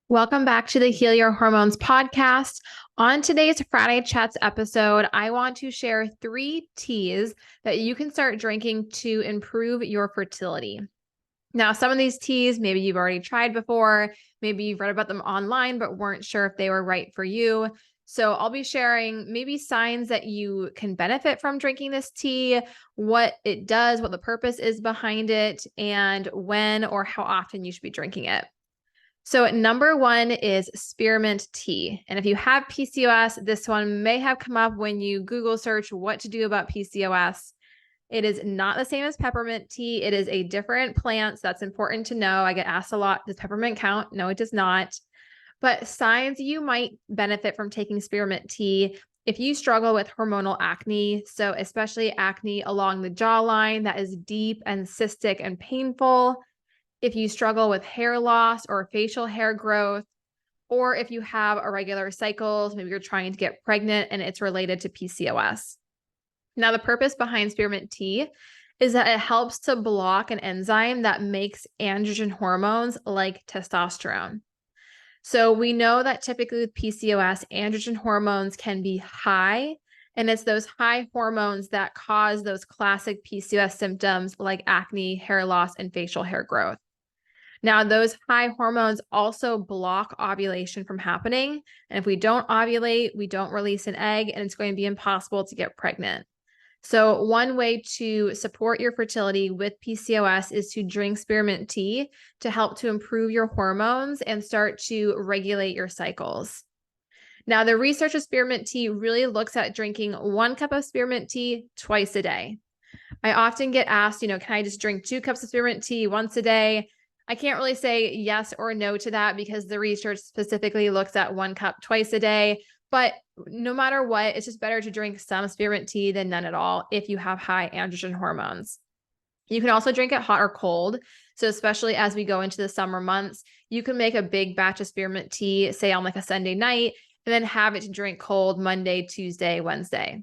Welcome back to the Heal Your Hormones podcast. On today's Friday Chats episode, I want to share 3 teas that you can start drinking to improve your fertility. Now, some of these teas, maybe you've already tried before, maybe you've read about them online, but weren't sure if they were right for you. So I'll be sharing maybe signs that you can benefit from drinking this tea, what it does, what the purpose is behind it, and when or how often you should be drinking it. So number 1 is spearmint tea. And if you have PCOS, this one may have come up when you Google search what to do about PCOS. It is not the same as peppermint tea. It is a different plant. So that's important to know. I get asked a lot, does peppermint count? No, it does not. But signs you might benefit from taking spearmint tea if you struggle with hormonal acne. So especially acne along the jawline that is deep and cystic and painful. If you struggle with hair loss or facial hair growth, or if you have irregular cycles, maybe you're trying to get pregnant and it's related to PCOS. Now, the purpose behind spearmint tea is that it helps to block an enzyme that makes androgen hormones like testosterone. So we know that typically with PCOS, androgen hormones can be high, and it's those high hormones that cause those classic PCOS symptoms like acne, hair loss, and facial hair growth. Now, those high hormones also block ovulation from happening. And if we don't ovulate, we don't release an egg, and it's going to be impossible to get pregnant. So one way to support your fertility with PCOS is to drink spearmint tea to help to improve your hormones and start to regulate your cycles. Now, the research of spearmint tea really looks at drinking 1 cup of spearmint tea twice a day. I often get asked, can I just drink 2 cups of spearmint tea once a day? I can't really say yes or no to that because the research specifically looks at 1 cup twice a day. But no matter what, it's just better to drink some spearmint tea than none at all if you have high androgen hormones. You can also drink it hot or cold. So especially as we go into the summer months, you can make a big batch of spearmint tea, say on like a Sunday night, and then have it to drink cold Monday, Tuesday, Wednesday.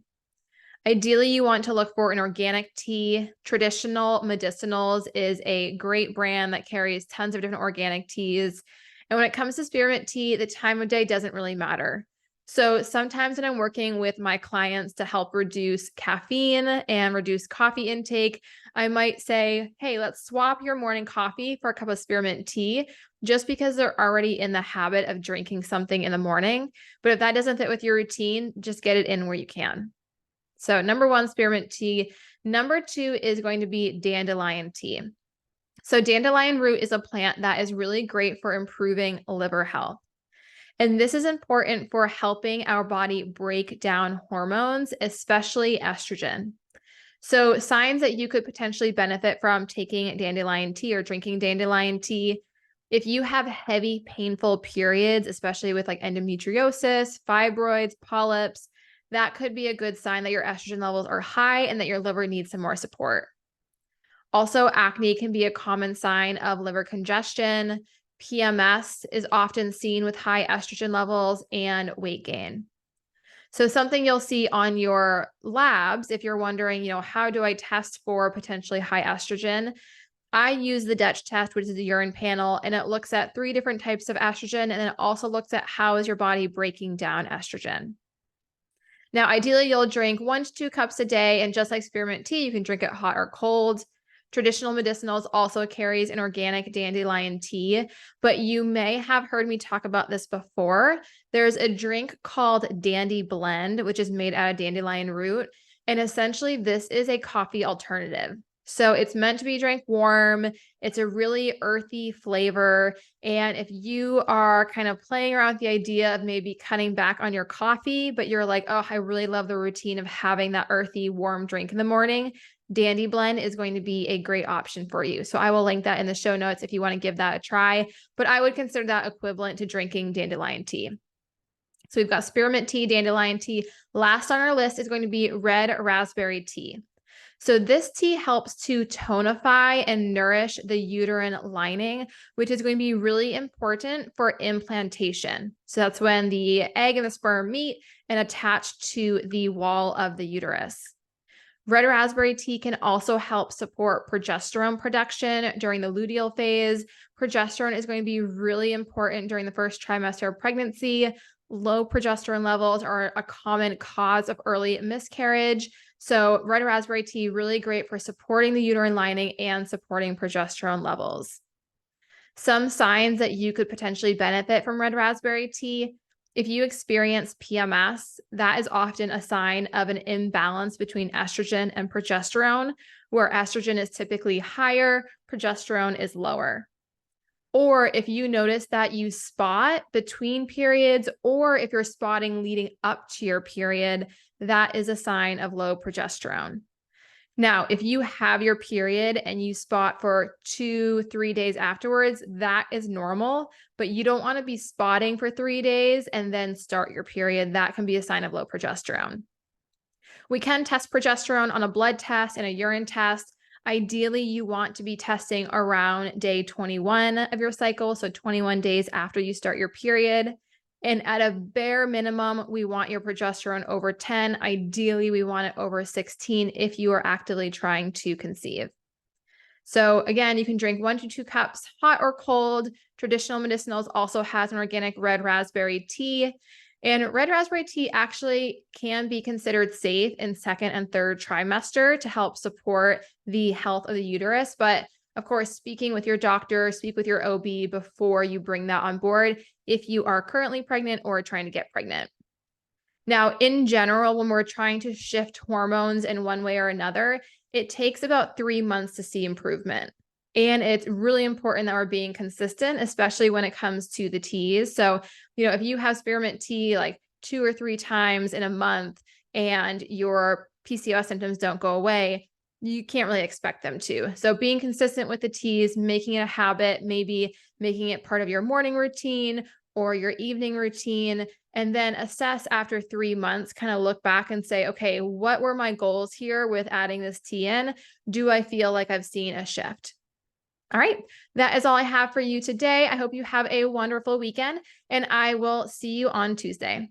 Ideally, you want to look for an organic tea. Traditional Medicinals is a great brand that carries tons of different organic teas. And when it comes to spearmint tea, the time of day doesn't really matter. So sometimes when I'm working with my clients to help reduce caffeine and reduce coffee intake, I might say, hey, let's swap your morning coffee for a cup of spearmint tea, just because they're already in the habit of drinking something in the morning. But if that doesn't fit with your routine, just get it in where you can. So number 1, spearmint tea. Number 2 is going to be dandelion tea. So dandelion root is a plant that is really great for improving liver health. And this is important for helping our body break down hormones, especially estrogen. So signs that you could potentially benefit from taking dandelion tea or drinking dandelion tea. If you have heavy, painful periods, especially with like endometriosis, fibroids, polyps, that could be a good sign that your estrogen levels are high and that your liver needs some more support. Also, acne can be a common sign of liver congestion. PMS is often seen with high estrogen levels and weight gain. So something you'll see on your labs, if you're wondering, how do I test for potentially high estrogen? I use the Dutch test, which is a urine panel, and it looks at 3 different types of estrogen, and then it also looks at how is your body breaking down estrogen. Now, ideally, you'll drink 1 to 2 cups a day, and just like spearmint tea, you can drink it hot or cold. Traditional Medicinals also carries an organic dandelion tea, but you may have heard me talk about this before. There's a drink called Dandy Blend, which is made out of dandelion root, and essentially this is a coffee alternative. So it's meant to be drank warm. It's a really earthy flavor. And if you are kind of playing around with the idea of maybe cutting back on your coffee, but you're like, oh, I really love the routine of having that earthy, warm drink in the morning, Dandy Blend is going to be a great option for you. So I will link that in the show notes if you want to give that a try. But I would consider that equivalent to drinking dandelion tea. So we've got spearmint tea, dandelion tea. Last on our list is going to be red raspberry tea. So this tea helps to tonify and nourish the uterine lining, which is going to be really important for implantation. So that's when the egg and the sperm meet and attach to the wall of the uterus. Red raspberry tea can also help support progesterone production during the luteal phase. Progesterone is going to be really important during the first trimester of pregnancy. Low progesterone levels are a common cause of early miscarriage. So red raspberry tea, really great for supporting the uterine lining and supporting progesterone levels. Some signs that you could potentially benefit from red raspberry tea. If you experience PMS, that is often a sign of an imbalance between estrogen and progesterone, where estrogen is typically higher, progesterone is lower. Or if you notice that you spot between periods, or if you're spotting leading up to your period, that is a sign of low progesterone. Now, if you have your period and you spot for 2-3 days afterwards, that is normal, but you don't want to be spotting for 3 days and then start your period. That can be a sign of low progesterone. We can test progesterone on a blood test and a urine test. Ideally, you want to be testing around day 21 of your cycle, so 21 days after you start your period. And at a bare minimum, we want your progesterone over 10. Ideally, we want it over 16 if you are actively trying to conceive. So again, you can drink 1 to 2 cups, hot or cold. Traditional Medicinals also has an organic red raspberry tea. And red raspberry tea actually can be considered safe in second and third trimester to help support the health of the uterus. But of course, speaking with your doctor, speak with your OB before you bring that on board if you are currently pregnant or trying to get pregnant. Now, in general, when we're trying to shift hormones in one way or another, it takes about 3 months to see improvement. And it's really important that we're being consistent, especially when it comes to the teas. So, if you have spearmint tea like 2 or 3 times in a month and your PCOS symptoms don't go away, you can't really expect them to. So being consistent with the teas, making it a habit, maybe making it part of your morning routine or your evening routine, and then assess after 3 months, kind of look back and say, okay, what were my goals here with adding this tea in? Do I feel like I've seen a shift? All right, that is all I have for you today. I hope you have a wonderful weekend, and I will see you on Tuesday.